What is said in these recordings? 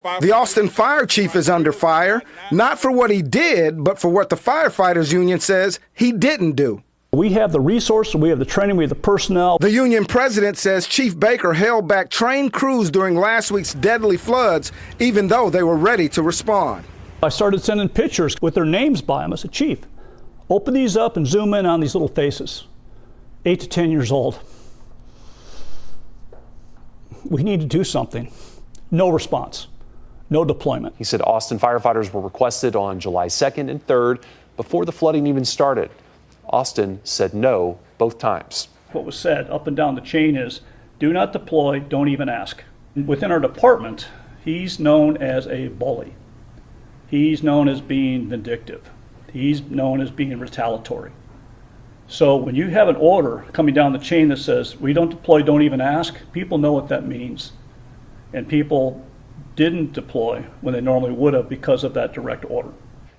The Austin fire chief is under fire, not for what he did, but for what the firefighters union says he didn't do. We have the resources, we have the training, we have the personnel. The union president says Chief Baker held back trained crews during last week's deadly floods, even though they were ready to respond. I started sending pictures with their names by them. I said, Chief, open these up and zoom in on these little faces, 8 to 10 years old. We need to do something. No response. No deployment. He said Austin firefighters were requested on July 2nd and 3rd before the flooding even started. Austin said no both times. What was said up and down the chain is, do not deploy, don't even ask. Within our department, he's known as a bully. He's known as being vindictive. He's known as being retaliatory. So when you have an order coming down the chain that says, we don't deploy, don't even ask, people know what that means. And people didn't deploy when they normally would have because of that direct order.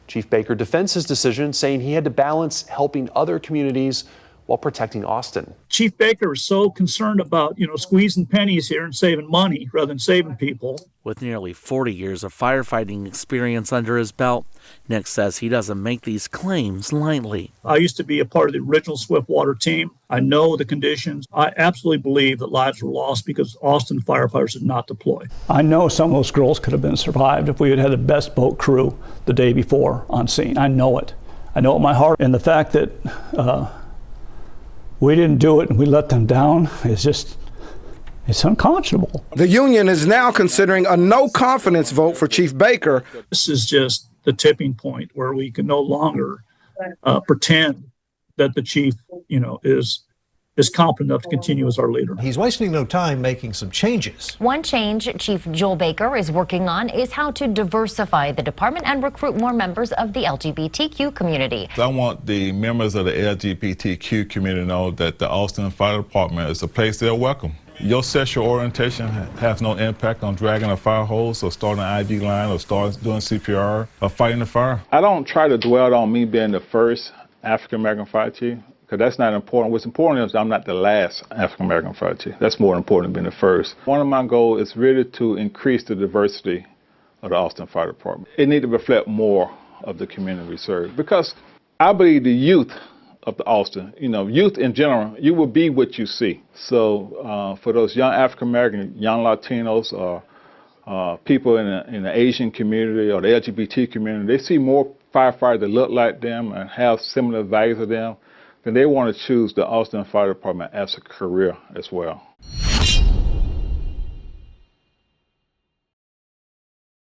Chief Baker defends his decision, saying he had to balance helping other communities while protecting Austin. Chief Baker is so concerned about, squeezing pennies here and saving money rather than saving people. With nearly 40 years of firefighting experience under his belt, Nick says he doesn't make these claims lightly. I used to be a part of the original Swiftwater team. I know the conditions. I absolutely believe that lives were lost because Austin firefighters did not deploy. I know some of those girls could have been survived if we had had the best boat crew the day before on scene. I know it. I know it in my heart. And the fact that we didn't do it and we let them down is just, it's unconscionable. The union is now considering a no confidence vote for Chief Baker. This is just the tipping point where we can no longer pretend that the chief, is competent enough to continue as our leader. He's wasting no time making some changes. One change Chief Joel Baker is working on is how to diversify the department and recruit more members of the LGBTQ community. I want the members of the LGBTQ community to know that the Austin Fire Department is a place they're welcome. Your sexual orientation has no impact on dragging a fire hose or starting an ID line or doing CPR or fighting a fire. I don't try to dwell on me being the first African-American fire chief, because that's not important. What's important is I'm not the last African-American fire chief. That's more important than being the first. One of my goals is really to increase the diversity of the Austin Fire Department. It needs to reflect more of the community we serve, because I believe the youth of the Austin, youth in general, you will be what you see. So for those young African-American, young Latinos, or people in the Asian community or the LGBT community, they see more firefighters that look like them and have similar values to them, then they want to choose the Austin Fire Department as a career as well.